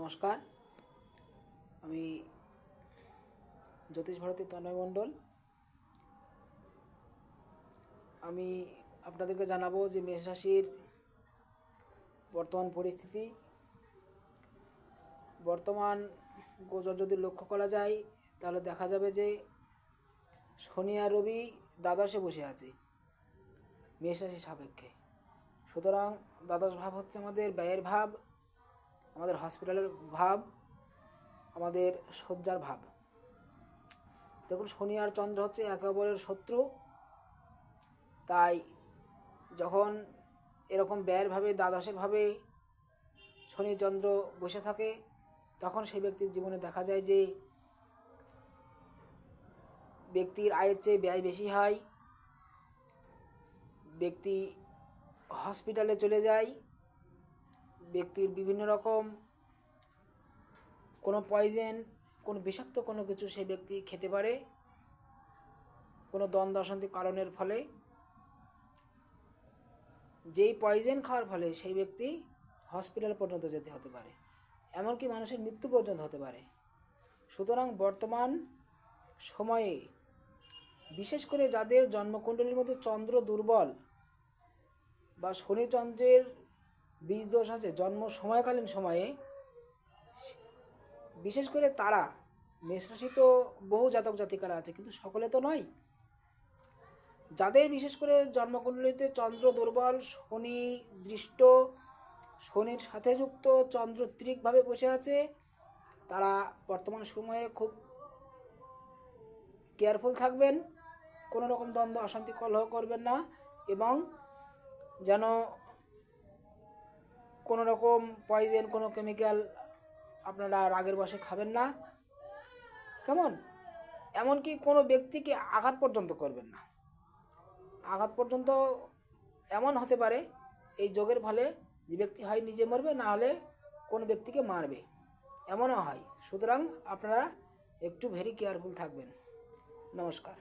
নমস্কার, আমি জ্যোতিষ ভারতী তন্ময় মণ্ডল। আমি আপনাদেরকে জানাবো যে মেষ রাশির বর্তমান পরিস্থিতি। বর্তমান গোচর যদি লক্ষ্য করা যায় তাহলে দেখা যাবে যে শনি আর রবি দ্বাদশে বসে আছে মেষ রাশির সাপেক্ষে। সুতরাং দ্বাদশ ভাব হচ্ছে আমাদের ব্যয়ের ভাব, আমাদের হসপিটালের ভাব, আমাদের শয্যার ভাব। দেখুন, শনি আর চন্দ্র হচ্ছে একে অপরের শত্রু। তাই যখন এরকম ব্যয়ের ভাবে দ্বাদশের ভাবে শনি চন্দ্র বসে থাকে তখন সেই ব্যক্তির জীবনে দেখা যায় যে ব্যক্তির আয়ের চেয়ে ব্যয় বেশি হয়, ব্যক্তি হসপিটালে চলে যায়, ব্যক্তির বিভিন্ন রকম কোনো পয়জেন, কোনো বিষাক্ত কোনো কিছু সেই ব্যক্তি খেতে পারে কোনো দ্বন্দ্ব অশান্তি কারণের ফলে। যেই পয়জেন খাওয়ার ফলে সেই ব্যক্তি হসপিটাল পর্যন্ত যেতে হতে পারে, এমনকি মানুষের মৃত্যু পর্যন্ত হতে পারে। সুতরাং বর্তমান সময়ে বিশেষ করে যাদের জন্মকুণ্ডলীর মধ্যে চন্দ্র দুর্বল বা শনি চন্দ্রের বীজ দোষ আছে জন্ম সময়কালীন সময়ে, বিশেষ করে তারা, মেষরাশি তো বহু জাতক জাতিকারা আছে কিন্তু সকলে তো নয়, যাদের বিশেষ করে জন্মকুণ্ডলীতে চন্দ্র দুর্বল, শনি দৃষ্ট, শনির সাথে যুক্ত, চন্দ্র ত্রিকভাবে বসে আছে, তারা বর্তমান সময়ে খুব কেয়ারফুল থাকবেন, কোনো রকম দ্বন্দ্ব অশান্তি কলহ করবেন না, এবং যেন কোনো রকম পয়জেন, কোনো কেমিক্যাল আপনারা রাগের বশে খাবেন না, কেমন, এমনকি কোনো ব্যক্তিকে আঘাত পর্যন্ত করবেন না। আঘাত পর্যন্ত এমন হতে পারে এই যোগের ফলে যে ব্যক্তি হয় নিজে মরবে, না হলে কোনো ব্যক্তিকে মারবে, এমনও হয়। সুতরাং আপনারা একটু ভেরি কেয়ারফুল থাকবেন। নমস্কার।